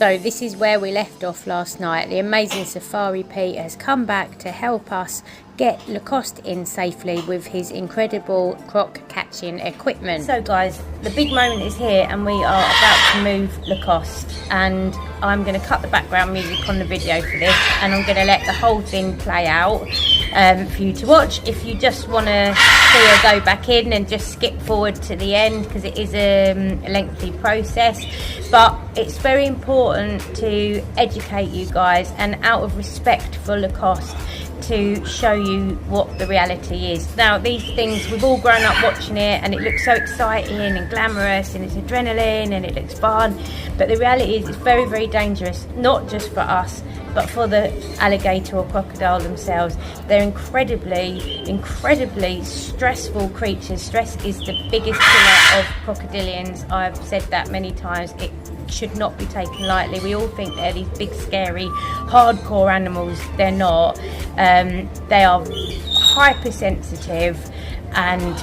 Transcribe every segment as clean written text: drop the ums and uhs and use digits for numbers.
So this is where we left off last night. The amazing Safari Pete has come back to help us get Lacoste in safely with his incredible croc catching equipment. So guys, the big moment is here and we are about to move Lacoste, and I'm going to cut the background music on the video for this and I'm going to let the whole thing play out for you to watch. If you just want to see her go back in, and just skip forward to the end because it is a lengthy process, but it's very important to educate you guys, and out of respect for Lacoste, to show you what the reality is. Now these things, we've all grown up watching it and it looks so exciting and glamorous and it's adrenaline and it looks fun, but the reality is it's very, very dangerous, not just for us but for the alligator or crocodile themselves. They're incredibly stressful creatures. Stress is the biggest killer of crocodilians. I've said that many times. It should not be taken lightly. We all think they're these big, scary, hardcore animals. They're not. They are hypersensitive and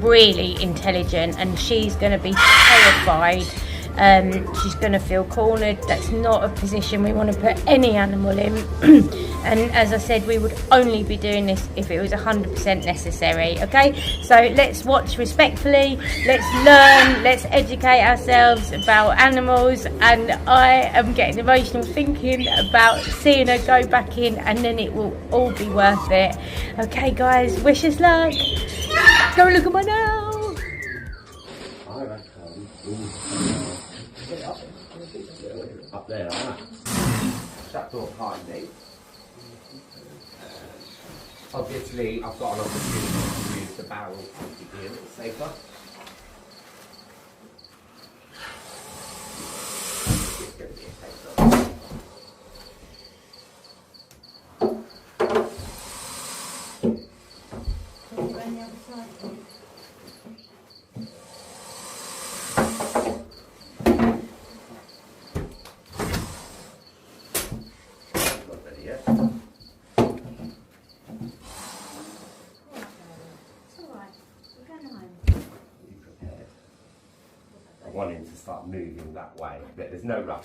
really intelligent, and she's going to be terrified. She's going to feel cornered. That's not a position we want to put any animal in. And as I said, we would only be doing this if it was 100% necessary. Okay, so let's watch respectfully, let's learn, let's educate ourselves about animals, and I am getting emotional thinking about seeing her go back in, and then it will all be worth it. Okay guys, wish us luck. Go look at my nail. I reckon. Up there, shut door behind me. Obviously, I've got an opportunity to use the barrel to be a little safer. It's going to be a safer. I want him to start moving that way, but there's no rush.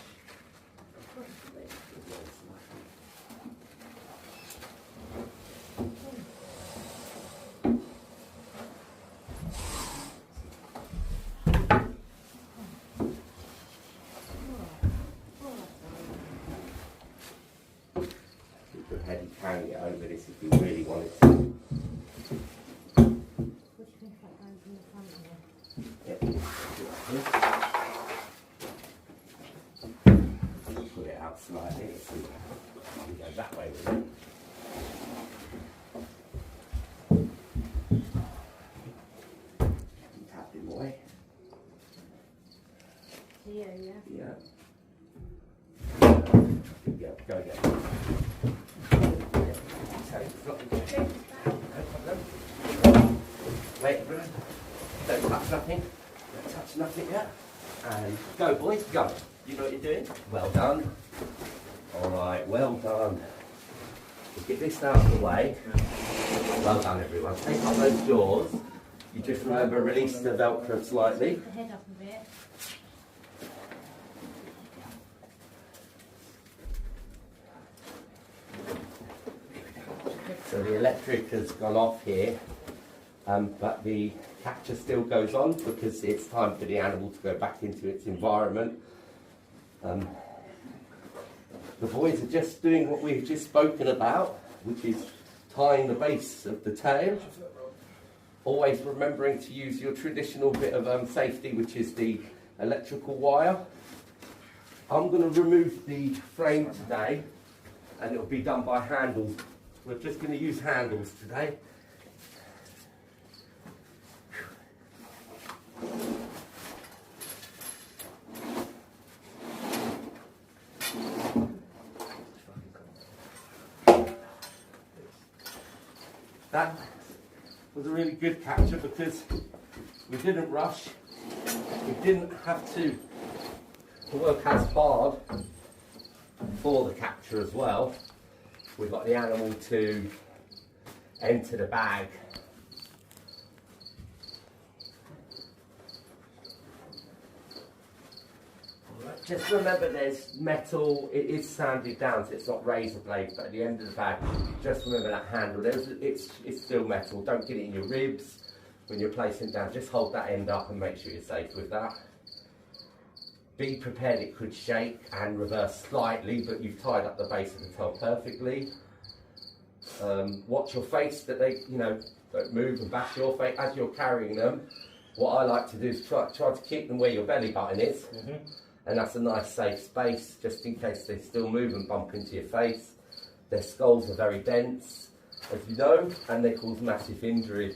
Keep your head, you can get over this if you really wanted to. Put it out slightly, so we go that way with it. Tap him away. Yeah. Yeah. Go again. Wait, everyone. Don't touch nothing. Don't touch nothing yet. And go, boys, go. You know what you're doing? Well done. Alright, well done. We'll get this out of the way. Well done, everyone. Take up those jaws. You just remember, release the Velcro slightly. The head up a bit. So the electric has gone off here, but the capture still goes on because it's time for the animal to go back into its environment. The boys are just doing what we've just spoken about, which is tying the base of the tail. Always remembering to use your traditional bit of safety, which is the electrical wire. I'm going to remove the frame today, and it'll be done by handles. We're just going to use handles today. That was a really good capture because we didn't rush. We didn't have to work as hard for the capture as well. We got the animal to enter the bag. All right. Just remember there's metal, it is sanded down so it's not razor blades, but at the end of the bag, just remember that handle, it's still metal. Don't get it in your ribs when you're placing it down, just hold that end up and make sure you're safe with that. Be prepared it could shake and reverse slightly, but you've tied up the base of the tail perfectly. Watch your face, that they, you know, don't move and back your face as you're carrying them. What I like to do is try to keep them where your belly button is, and that's a nice safe space, just in case they still move and bump into your face. Their skulls are very dense, as you know, and they cause massive injury.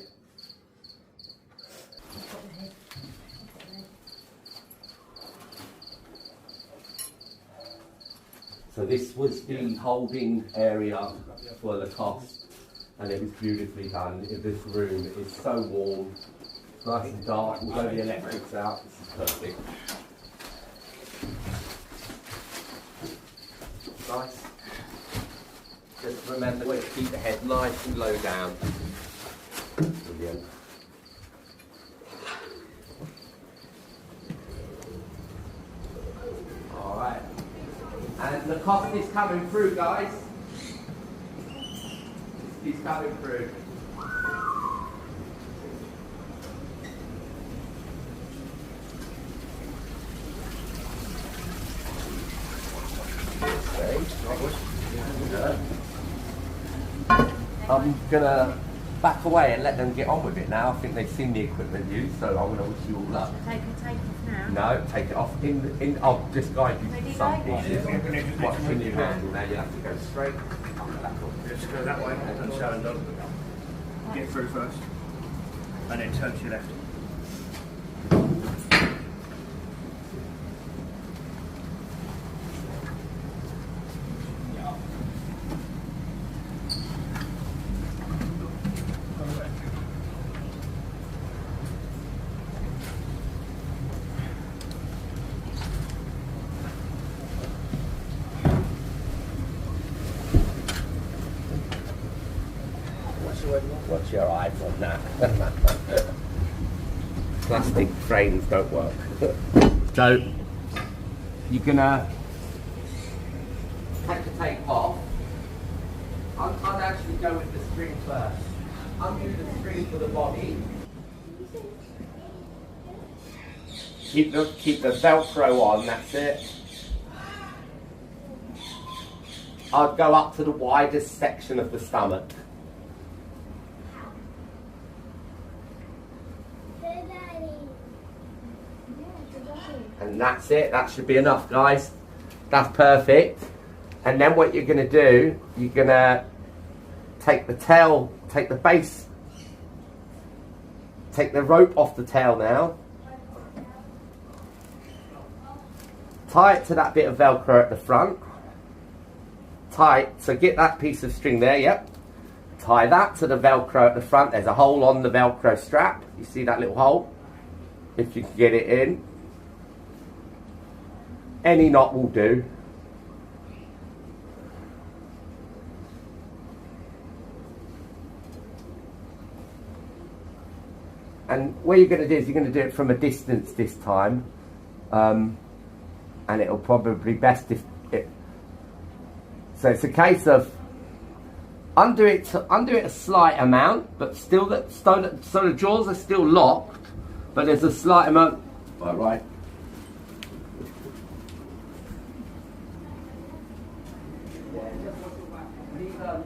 So this was the holding area for Lacoste, and it was beautifully done. This room is so warm, nice and dark, although the electric's out, this is perfect. Nice. Just remember to keep the head nice and low down. Brilliant. Alright. And Lacoste is coming through, guys. He's coming through. I'm gonna back away and let them get on with it now. I think they've seen the equipment used, so I'm gonna wish you all luck. Take it off now? No, take it off. I'll just guide you to some pieces. Watching your handle now, you have to go straight. Just go that way and stand up. Get through first, and then turn to your left. Watch your eyes on that. Plastic frames don't work. So, you're gonna take the tape off. I'd actually go with the string first. Undo the string for the body. Keep the Velcro on, that's it. I'd go up to the widest section of the stomach. And that's it, that should be enough, guys. That's perfect. And then what you're gonna do, you're gonna take the tail, take the base, take the rope off the tail now. Tie it to that bit of Velcro at the front. Tie it, so get that piece of string there, yep. Tie that to the Velcro at the front. There's a hole on the Velcro strap. You see that little hole? If you can get it in. Any knot will do. And what you're going to do is you're going to do it from a distance this time, and it'll probably be best if it. So it's a case of undo it a slight amount, but still so the jaws are still locked, but there's a slight amount. Right.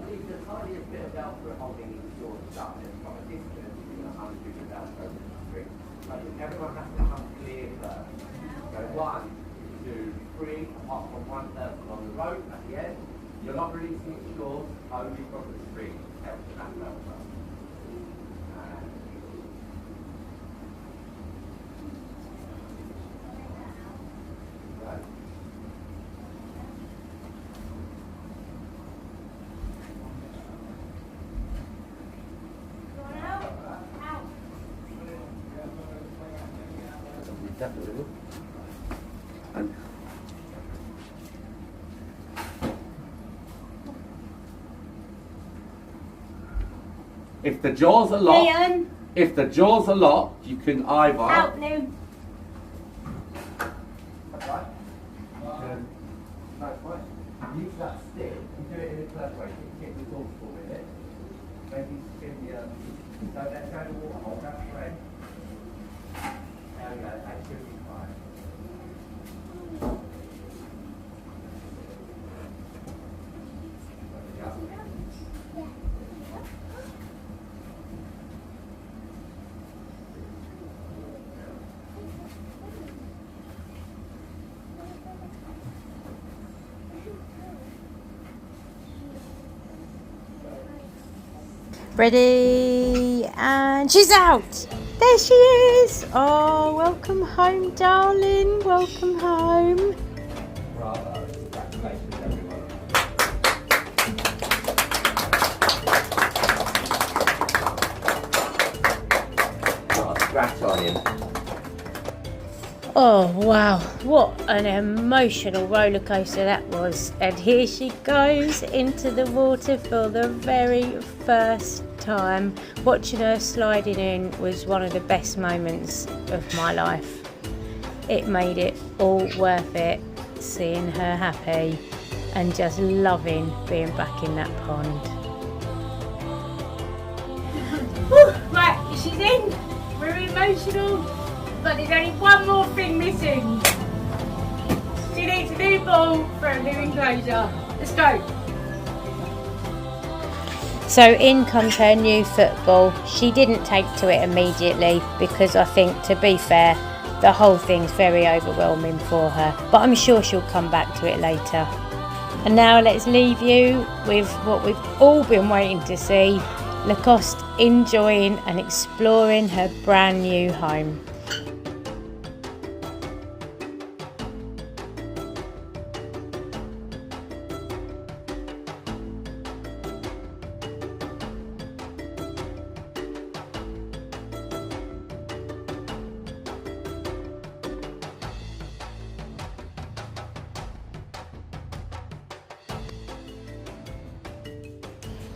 Leave the tiniest bit of Velcro holding each jaw shut, and from a distance you're going to undo the Velcro with the string. But everyone has to come clear first. So 1, 2, 3, apart from one person on the rope at the end. You're not releasing its jaws, only from the string. Help to that Velcro. If the jaws are locked, Liam. If the jaws are locked, you can either Out, Liam. right. use that stick and do it in a clever way. Kick the door for a minute. Maybe spin the, don't let go of the water, hold that thread. There we go, that should be fine. There we go. Ready, and she's out. There she is. Oh, welcome home, darling. Welcome home. Bravo. Congratulations, everyone. Oh, scratch on him. Oh wow, what an emotional roller coaster that was. And here she goes into the water for the very first time. Watching her sliding in was one of the best moments of my life. It made it all worth it, seeing her happy and just loving being back in that pond. Woo, right, she's in. We're emotional. But there's only one more thing missing. She needs a new ball for a new enclosure. Let's go. So in comes her new football. She didn't take to it immediately because I think, to be fair, the whole thing's very overwhelming for her. But I'm sure she'll come back to it later. And now let's leave you with what we've all been waiting to see. Lacoste enjoying and exploring her brand new home.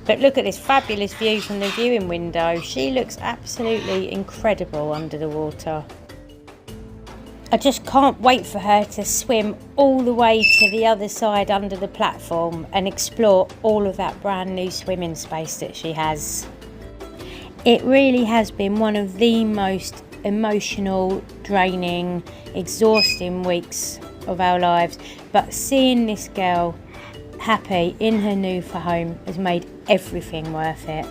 But look at this fabulous view from the viewing window. She looks absolutely incredible under the water. I just can't wait for her to swim all the way to the other side under the platform and explore all of that brand new swimming space that she has. It really has been one of the most emotional, draining, exhausting weeks of our lives. But seeing this girl happy in her new home has made everything worth it.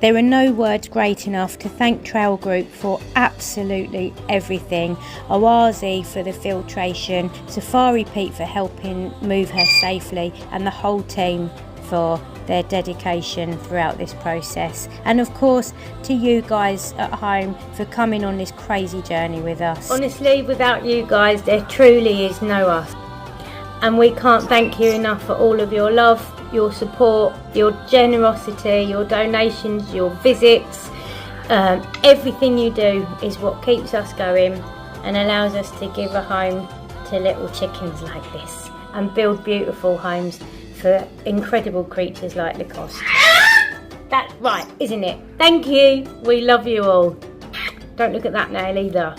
There are no words great enough to thank Trail Group for absolutely everything. Oazi for the filtration, Safari Pete for helping move her safely, and the whole team for their dedication throughout this process. And of course to you guys at home for coming on this crazy journey with us. Honestly, without you guys there truly is no us. And we can't thank you enough for all of your love, your support, your generosity, your donations, your visits. Everything you do is what keeps us going and allows us to give a home to little chickens like this and build beautiful homes for incredible creatures like Lacoste. That's right, isn't it? Thank you. We love you all. Don't look at that nail either.